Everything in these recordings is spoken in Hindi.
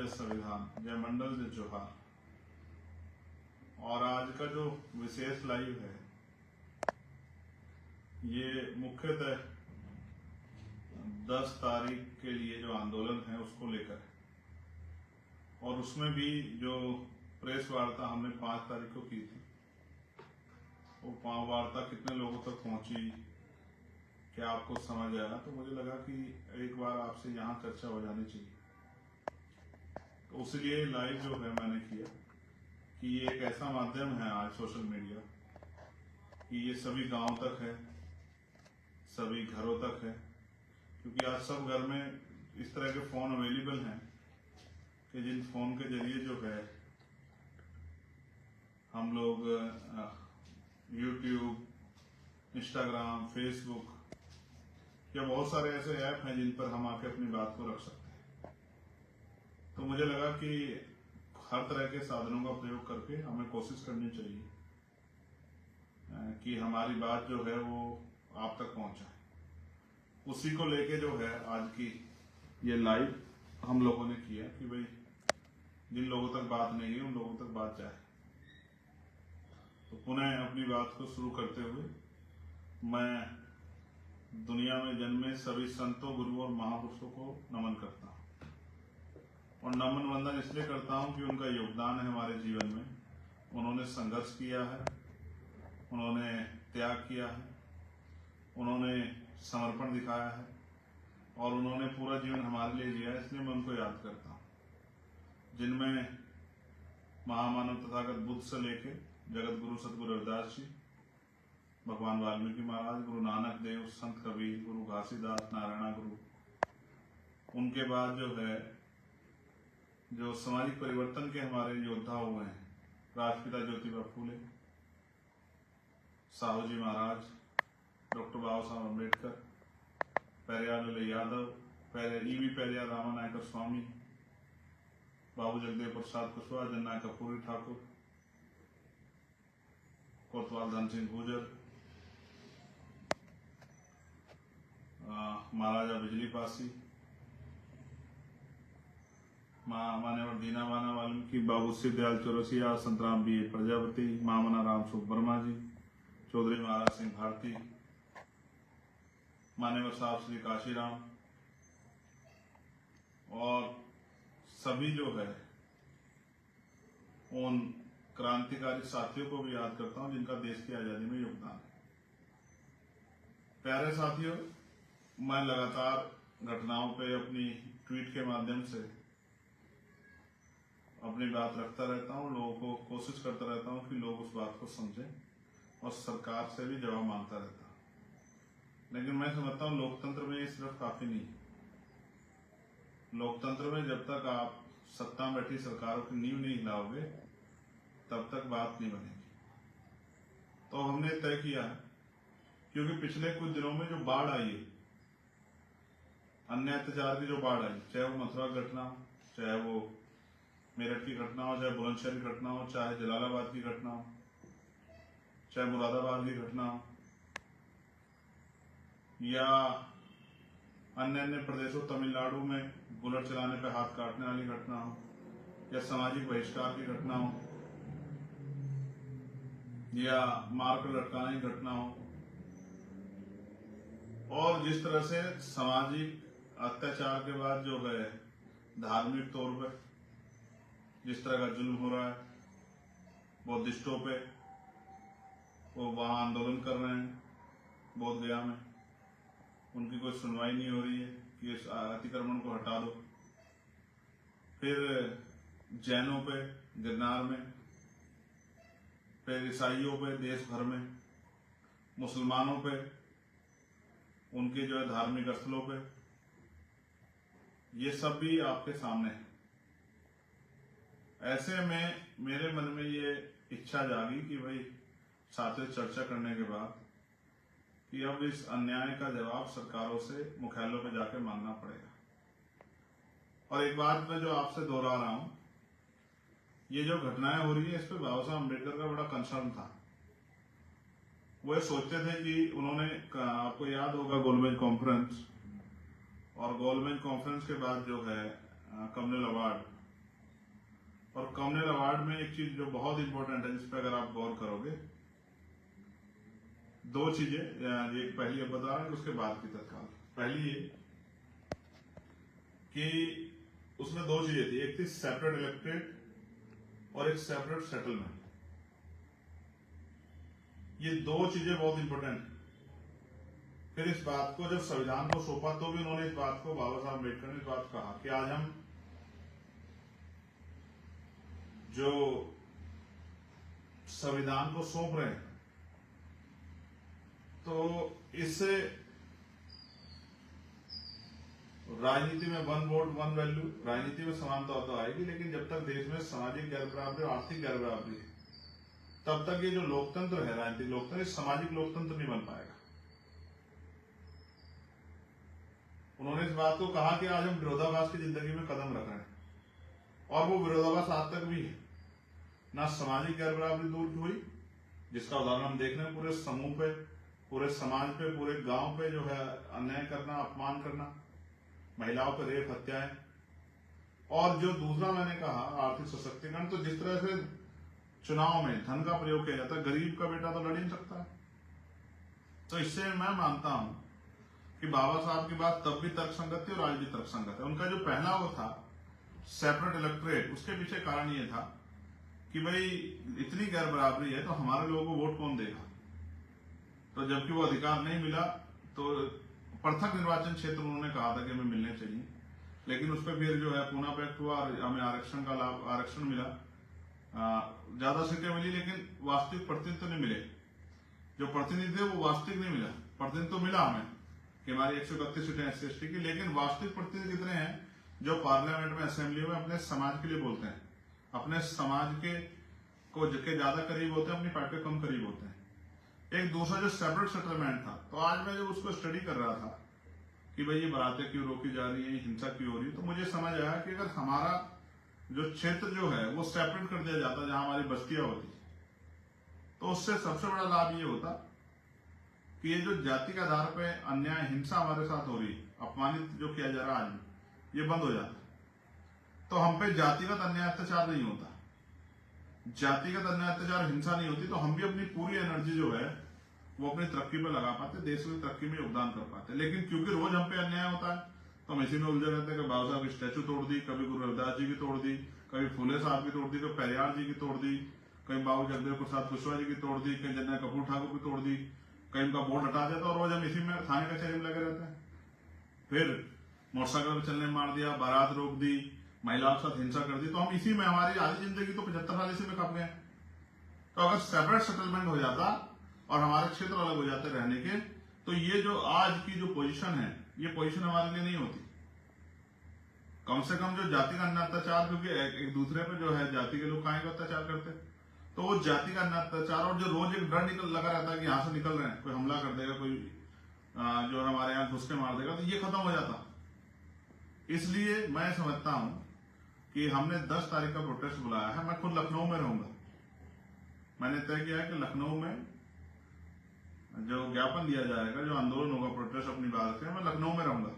जय संविधान, जय मंडल, जय जोहार। और आज का जो विशेष लाइव है ये मुख्यतः 10 तारीख के लिए जो आंदोलन है उसको लेकर है, और उसमें भी जो प्रेस वार्ता हमने 5 तारीख को की थी, वो वार्ता कितने लोगों तक पहुंची, क्या आपको समझ आया, तो मुझे लगा कि एक बार आपसे यहाँ चर्चा हो जानी चाहिए। तो उसलिए लाइव जो है मैंने किया कि ये एक ऐसा माध्यम है आज सोशल मीडिया कि ये सभी गांव तक है, सभी घरों तक है, क्योंकि आज सब घर में इस तरह के फोन अवेलेबल हैं कि जिन फोन के जरिए जो है हम लोग यूट्यूब, इंस्टाग्राम, फेसबुक या बहुत सारे ऐसे ऐप हैं जिन पर हम आके अपनी बात को रख सकते हैं। तो मुझे लगा कि हर तरह के साधनों का प्रयोग करके हमें कोशिश करनी चाहिए कि हमारी बात जो है वो आप तक पहुंचाए। उसी को लेके जो है आज की ये लाइव हम लोगों ने किया कि भाई जिन लोगों तक बात नहीं है उन लोगों तक बात जाए। तो पुनः अपनी बात को शुरू करते हुए मैं दुनिया में जन्मे सभी संतों, गुरुओं और महापुरुषों को नमन करता हूँ, और नमन वंदन इसलिए करता हूँ कि उनका योगदान है हमारे जीवन में। उन्होंने संघर्ष किया है, उन्होंने त्याग किया है, उन्होंने समर्पण दिखाया है और उन्होंने पूरा जीवन हमारे लिए जिया है, इसलिए मैं उनको याद करता हूँ। जिनमें महामानव तथागत बुद्ध से लेके जगत गुरु सतगुरु रविदास जी, भगवान वाल्मीकि महाराज, गुरु नानक देव, संत कबीर, गुरु घासीदास, नारायणा गुरु, उनके बाद जो है जो सामाजिक परिवर्तन के हमारे योद्धा हुए हैं, राष्ट्रपिता ज्योतिबा फूले, साहू जी महाराज, डॉक्टर बाबा साहब अम्बेडकर, पेरियार यादव, ईवी पेरियार रामानायकर स्वामी, बाबू जगदेव प्रसाद कुशवाहा, जननायक कपूरी ठाकुर, कोतवाल धन सिंह गुर्जर, महाराजा बिजली पासी, मान्यवर दीना बाना वाल्मीकि, बाबू सिद्धदयाल चौरसिया, संतराम बी प्रजापति, मामना राम सुख वर्मा जी, चौधरी महाराज सिंह भारती, मान्यवर साहब श्री काशीराम, और सभी जो है उन क्रांतिकारी साथियों को भी याद करता हूं जिनका देश की आजादी में योगदान है। प्यारे साथियों, मैं लगातार घटनाओं पे अपनी ट्वीट के माध्यम से अपनी बात रखता रहता हूं, लोगों को कोशिश करता रहता हूं कि लोग उस बात को समझें, और सरकार से भी जवाब मांगता रहता हूं। लेकिन मैं समझता हूं लोकतंत्र में ये सिर्फ काफी नहीं। लोकतंत्र में जब तक आप सत्ता में बैठी सरकारों की नींव नहीं हिलाओगे तब तक बात नहीं बनेगी। तो हमने तय किया है, क्योंकि पिछले कुछ दिनों में जो बाढ़ आई है, अन्य अत्याचार की जो बाढ़ आई, चाहे वो मथुरा की घटना हो, चाहे वो मेरठ की घटना हो, चाहे बुलंदशहर की घटना हो, चाहे जलालाबाद की घटना हो, चाहे मुरादाबाद की घटना हो, या अन्य प्रदेशों तमिलनाडु में बुलेट चलाने पर हाथ काटने वाली घटना हो, या सामाजिक बहिष्कार की घटना हो, या मारकर लटकाने की घटना हो, और जिस तरह से सामाजिक अत्याचार के बाद जो है धार्मिक तौर पर जिस तरह का जुल्म हो रहा है बौद्धिस्टों पे, वो वहां आंदोलन कर रहे हैं बोध गया में, उनकी कोई सुनवाई नहीं हो रही है कि इस अतिक्रमण को हटा दो। फिर जैनों पे गिरनार में, फिर ईसाइयों पे देश भर में, मुसलमानों पे उनके जो है धार्मिक स्थलों पे, ये सब भी आपके सामने है। ऐसे में मेरे मन में ये इच्छा जागी कि भाई साथियों चर्चा करने के बाद कि अब इस अन्याय का जवाब सरकारों से मुख्यालयों पे जाके मांगना पड़ेगा। और एक बात मैं जो आपसे दोहरा रहा हूं, ये जो घटनाएं हो रही है इस पे बाबा साहब अम्बेडकर का बड़ा कंसर्न था। वो ये सोचते थे कि उन्होंने, आपको याद होगा गोलमेज कॉन्फ्रेंस, और गोलमेज कॉन्फ्रेंस के बाद जो है कम्युनल अवार्ड और कम्युनल अवार्ड में एक चीज जो बहुत इंपॉर्टेंट है, जिस पर अगर आप गौर करोगे, दो चीजें, एक पहली अब बता रहा हूं, उसके बाद की तत्काल। पहली ये कि उसमें दो चीजें थी, एक थी सेपरेट इलेक्टेड और एक सेपरेट सेटलमेंट। ये दो चीजें बहुत इंपॉर्टेंट है। फिर इस बात को जब संविधान को सौंपा तो भी उन्होंने इस बात को, बाबा साहब अम्बेडकर ने इस बात कहा कि आज हम जो संविधान को सौंप रहे हैं तो इससे राजनीति में वन वोट वन वैल्यू, राजनीति में समानता तो आएगी, लेकिन जब तक देश में सामाजिक गैर बराबरी और आर्थिक गैर बराबरी है तब तक ये जो लोकतंत्र है, राजनीतिक लोकतंत्र, सामाजिक लोकतंत्र नहीं बन पाएगा। उन्होंने इस बात को कहा कि आज हम विरोधाभास की जिंदगी में कदम रख रहे हैं, और वो विरोधाभास आज तक भी है। ना सामाजिक गैर बराबरी दूर हुई, जिसका उदाहरण हम देख रहे हैं, पूरे समूह पे, पूरे समाज पे, पूरे गांव पे जो है अन्याय करना, अपमान करना, महिलाओं पर रेप, हत्याएं। और जो दूसरा मैंने कहा आर्थिक सशक्तिकरण, तो जिस तरह से चुनाव में धन का प्रयोग किया जाता है, गरीब का बेटा तो लड़ ही नहीं सकता है। तो इससे मैं मानता हूं कि बाबा साहब की बात तब भी तर्कसंगत थी और आज भी तर्कसंगत है। उनका जो पहला वो था सेपरेट इलेक्टोरेट, उसके पीछे कारण ये था कि भाई इतनी गैर बराबरी है तो हमारे लोगों को वोट कौन देगा। तो जबकि वो अधिकार नहीं मिला तो पृथक निर्वाचन क्षेत्र उन्होंने कहा था कि हमें मिलने चाहिए, लेकिन उस पर फिर जो है पूना पैक्ट हुआ और हमें आरक्षण का लाभ, आरक्षण मिला, ज्यादा सीटें मिली, लेकिन वास्तविक प्रतिनिधित्व नहीं मिले। जो प्रतिनिधि थे वो वास्तविक नहीं मिला। प्रतिनिधित्व तो मिला हमें कि हमारी 131 सीटें एससी एसटी की, लेकिन वास्तविक प्रतिनिधि कितने हैं जो पार्लियामेंट में, असेंबली में अपने समाज के लिए बोलते हैं, अपने समाज के को जिसके ज्यादा करीब होते हैं, अपनी पार्टी के कम करीब होते हैं। एक दूसरा जो सेपरेट सेटलमेंट था, तो आज मैं जब उसको स्टडी कर रहा था कि भाई ये बारातें क्यों रोकी जा रही है, हिंसा क्यों हो रही है, तो मुझे समझ आया कि अगर हमारा जो क्षेत्र जो है वो सेपरेट कर दिया जाता, जहां हमारी बस्तियां होती, तो उससे सबसे बड़ा लाभ ये होता कि ये जो जाति के आधार पे अन्याय, हिंसा हमारे साथ हो रही है, अपमानित जो किया जा रहा है आज, ये बंद हो जाता। तो हम पे जातिगत अन्याय अत्याचार नहीं होता, जातिगत अन्याय अत्याचार, हिंसा नहीं होती, तो हम भी अपनी पूरी एनर्जी जो है वो अपनी तरक्की पे लगा पाते, देश की तरक्की में योगदान कर पाते। लेकिन क्योंकि रोज हम पे अन्याय होता है तो हम इसी में उलझे रहते हैं कि बाबा साहब की स्टैचू तोड़ दी, कभी गुरु रविदास जी की तोड़ दी, कभी फूले साहब की तोड़ दी, कभी पेरियार जी की तोड़ दी, कहीं बाबू जगदेव प्रसाद कुशवाहा जी की तोड़ दी, कहीं जनरल कपूर ठाकुर की तोड़ दी, कहीं उनका बोर्ड हटा दिया, और रोज हम इसी में थाने कचहरी में लगे रहते हैं। फिर मोटरसाइकिल पर चलने मार दिया, बारात रोक दी, महिलाओं के साथ हिंसा कर दी, तो हम इसी में, हमारी आधी जिंदगी तो 75 साल इसी में खप गए। तो अगर सेपरेट सेटलमेंट हो जाता और हमारे क्षेत्र अलग हो जाते रहने के, तो ये जो आज की जो पोजीशन है, ये पोजीशन हमारे लिए नहीं होती। कम से कम जो जाति का अन्य अत्याचार, क्योंकि एक दूसरे पे जो है जाति के लोग काहे को अत्याचार करते, तो वो जाति का अन्य अत्याचार, और जो रोज एक डर लगा रहता है कि यहाँ से निकल रहे हैं, कोई हमला कर देगा, कोई जो हमारे यहाँ घुस के मार देगा, तो ये खत्म हो जाता। इसलिए मैं समझता हूं कि हमने 10 तारीख का प्रोटेस्ट बुलाया है। मैं खुद लखनऊ में रहूंगा। मैंने तय किया है कि लखनऊ में जो ज्ञापन दिया जाएगा, जो आंदोलन होगा प्रोटेस्ट अपनी बात से, मैं लखनऊ में रहूंगा।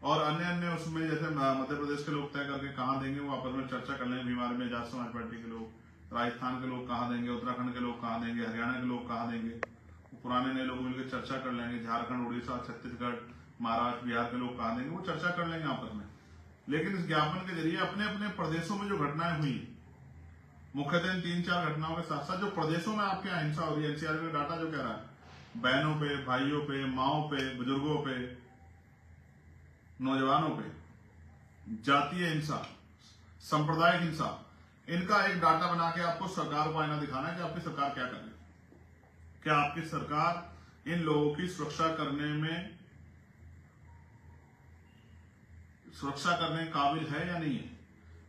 और अन्य उसमें जैसे मध्य प्रदेश के लोग तय करके कहाँ देंगे, वो आपस में चर्चा कर लेंगे। बिहार में आजाद समाज पार्टी के लोग, राजस्थान के लोग कहाँ देंगे, उत्तराखंड के लोग कहाँ देंगे, हरियाणा के लोग कहाँ देंगे, पुराने नए लोग मिलकर चर्चा कर लेंगे। झारखंड, उड़ीसा, छत्तीसगढ़, महाराष्ट्र, बिहार के लोग कहाँ देंगे, वो चर्चा कर लेंगे आपस में। लेकिन इस ज्ञापन के जरिए अपने अपने प्रदेशों में जो घटनाएं हुई, मुख्यतः इन 3-4 घटनाओं के साथ साथ जो प्रदेशों में आपके यहाँ हिंसा हो रही है, एनसीआर का डाटा जो कह रहा है, बहनों पे, भाइयों पे, माओ पे, बुजुर्गों पे, नौजवानों पे जातीय हिंसा, सांप्रदायिक हिंसा, इनका एक डाटा बना के आपको सरकार को आईना दिखाना है कि आपकी सरकार क्या कर रही है। क्या आपकी सरकार इन लोगों की सुरक्षा करने काबिल है या नहीं है?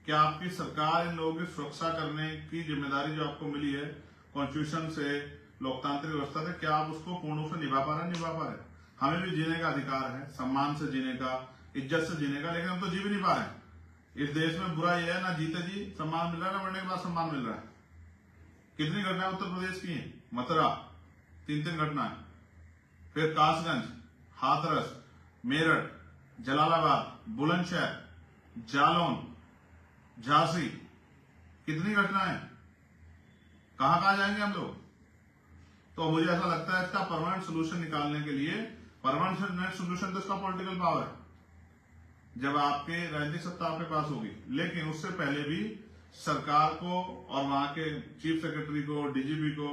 क्या आपकी सरकार इन लोगों की सुरक्षा करने की जिम्मेदारी जो आपको मिली है कॉन्स्टिट्यूशन से, लोकतांत्रिक व्यवस्था से, क्या आप उसको पूर्ण रूप से निभा पा रहे हैं? हमें भी जीने का अधिकार है, सम्मान से जीने का, इज्जत से जीने का, लेकिन हम तो जी भी नहीं पा रहे हैं। इस देश में बुरा यह है, ना जीते जी सम्मान मिल रहा है, ना मरने के बाद सम्मान मिल रहा है। कितनी घटनाएं उत्तर प्रदेश की हैं? मथुरा 3 घटनाएं, फिर कासगंज, हाथरस, मेरठ, जलालाबाद, बुलंदशहर, जालौन, झांसी, कितनी घटनाएं, कहां कहां जाएंगे हम लोग। तो मुझे ऐसा लगता है इसका परमानेंट सोल्यूशन निकालने के लिए, परमानेंट सोल्यूशन तो इसका पॉलिटिकल पावर है जब आपके राजनीतिक सत्ता आपके पास होगी। लेकिन उससे पहले भी सरकार को और वहां के चीफ सेक्रेटरी को, डीजीपी को,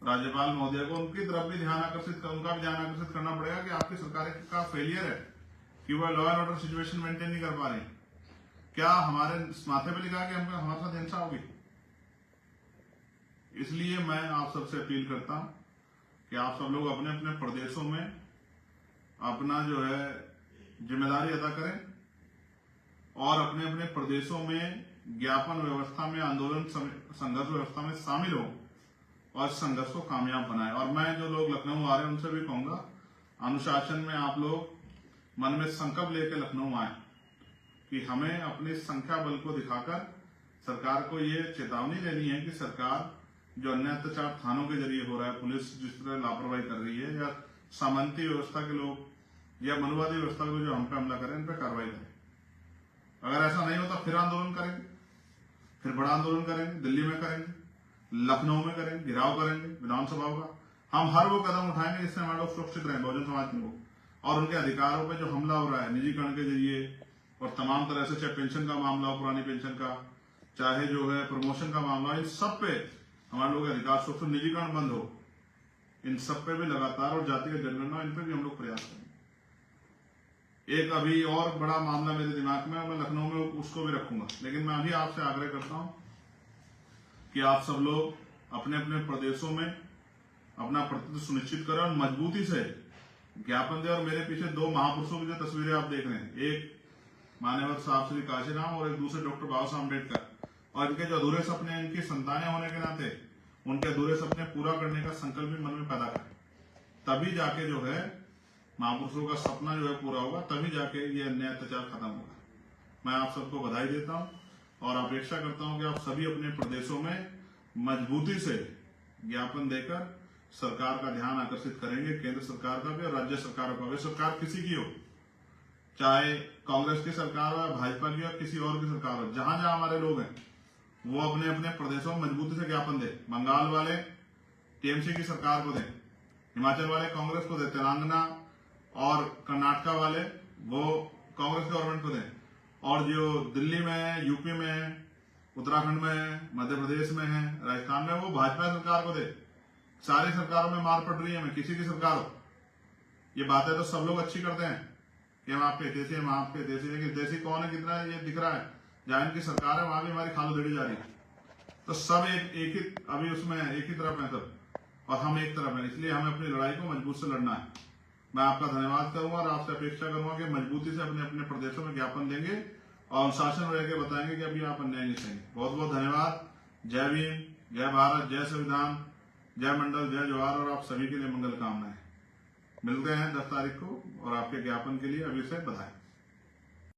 राज्यपाल महोदय को उनकी तरफ भी उनका भी ध्यान आकर्षित करना पड़ेगा कि आपकी सरकार का फेलियर है कि वह law and order situation maintain नहीं कर पा रही। क्या हमारे माथे पे लिखा है कि हमको हमारे साथ हिंसा होगी। इसलिए मैं आप सबसे अपील करता हूं कि आप सब लोग अपने अपने प्रदेशों में अपना जो है जिम्मेदारी अदा करें और अपने अपने प्रदेशों में ज्ञापन व्यवस्था में, आंदोलन संघर्ष व्यवस्था में शामिल हो और संघर्ष को कामयाब बनाए। और मैं जो लोग लखनऊ आ रहे हैं उनसे भी कहूंगा, अनुशासन में आप लोग मन में संकल्प लेकर लखनऊ आए कि हमें अपनी संख्या बल को दिखाकर सरकार को ये चेतावनी देनी है कि सरकार जो अन्य अत्याचार थानों के जरिए हो रहा है, पुलिस जिस तरह लापरवाही कर रही है, या सामंती व्यवस्था के लोग या मनुवादी व्यवस्था के लोग जो हम पे हमला करें, इन पर कार्रवाई करें। अगर ऐसा नहीं होता फिर आंदोलन करेंगे, फिर बड़ा आंदोलन करेंगे, दिल्ली में करेंगे, लखनऊ में करेंगे, घेराव करेंगे विधानसभा का। हम हर वो कदम उठाएंगे जिससे हमारे लोग सुरक्षित रहें, बहुजन समाज के लोग, और उनके अधिकारों पर जो हमला हो रहा है निजीकरण के जरिए और तमाम तरह से, चाहे पेंशन का मामला हो, पुरानी पेंशन का, चाहे जो है प्रमोशन का मामला, इन सब पे हमारे लोग अधिकार सुरक्षित, निजीकरण बंद हो, इन सब पे भी लगातार, और जातिगत जनगणना, इन पे भी हम लोग प्रयास करेंगे। एक अभी और बड़ा मामला मेरे दिमाग में, मैं लखनऊ में उसको भी रखूंगा, लेकिन मैं अभी आपसे आग्रह करता हूं कि आप सब लोग अपने अपने प्रदेशों में अपना प्रतिनिधित्व सुनिश्चित करें और मजबूती से ज्ञापन दें। और मेरे पीछे दो महापुरुषों की जो तस्वीरें आप देख रहे हैं, एक मान्यवर साहब श्री काशीराम और एक दूसरे डॉक्टर बाबा साहब अम्बेडकर, और इनके जो अधूरे सपने, इनकी संतानें होने के नाते उनके अधूरे सपने पूरा करने का संकल्प भी मन में पैदा करें। तभी जाके जो है महापुरुषों का सपना जो है पूरा होगा, तभी जाके ये अन्याय अत्याचार खत्म होगा। मैं आप सबको बधाई देता हूं और अपेक्षा करता हूं कि आप सभी अपने प्रदेशों में मजबूती से ज्ञापन देकर सरकार का ध्यान आकर्षित करेंगे, केंद्र सरकार का भी और राज्य सरकारों का भी। सरकार किसी की हो, चाहे कांग्रेस की सरकार हो, भाजपा की हो, किसी और की सरकार हो, जहां जहां हमारे लोग हैं वो अपने अपने प्रदेशों में मजबूती से ज्ञापन दे। बंगाल वाले टीएमसी की सरकार को दें, हिमाचल वाले कांग्रेस को दें, तेलंगाना और कर्नाटका वाले वो कांग्रेस गवर्नमेंट को दें, और जो दिल्ली में, यूपी में, उत्तराखंड में, मध्य प्रदेश में है, राजस्थान में, वो भाजपा सरकार को दे। सारी सरकारों में मार पड़ रही है, मैं किसी की सरकार हो। ये बातें तो सब लोग अच्छी करते हैं कि हम आपके हितैषी, हम आपके हितैषी, लेकिन हितैषी कौन है, कितना है, ये दिख रहा है। जहां इनकी सरकार है वहां भी हमारी खालो दड़ी जा रही है। तो सब एक ही अभी उसमें एक ही तरफ है सब, और हम एक तरफ है। इसलिए हमें अपनी लड़ाई को मजबूत से लड़ना है। मैं आपका धन्यवाद करूंगा और आपसे अपेक्षा करूंगा कि मजबूती से अपने अपने प्रदेशों में ज्ञापन देंगे और अनुशासन में रहकर बताएंगे कि अभी आप अन्याय नहीं सहेंगे। बहुत बहुत धन्यवाद। जय भीम, जय भारत, जय संविधान, जय मंडल, जय जवाहर, और आप सभी के लिए मंगल कामनाएं। मिलते हैं 10 तारीख को और आपके ज्ञापन के लिए अभी से बधाई।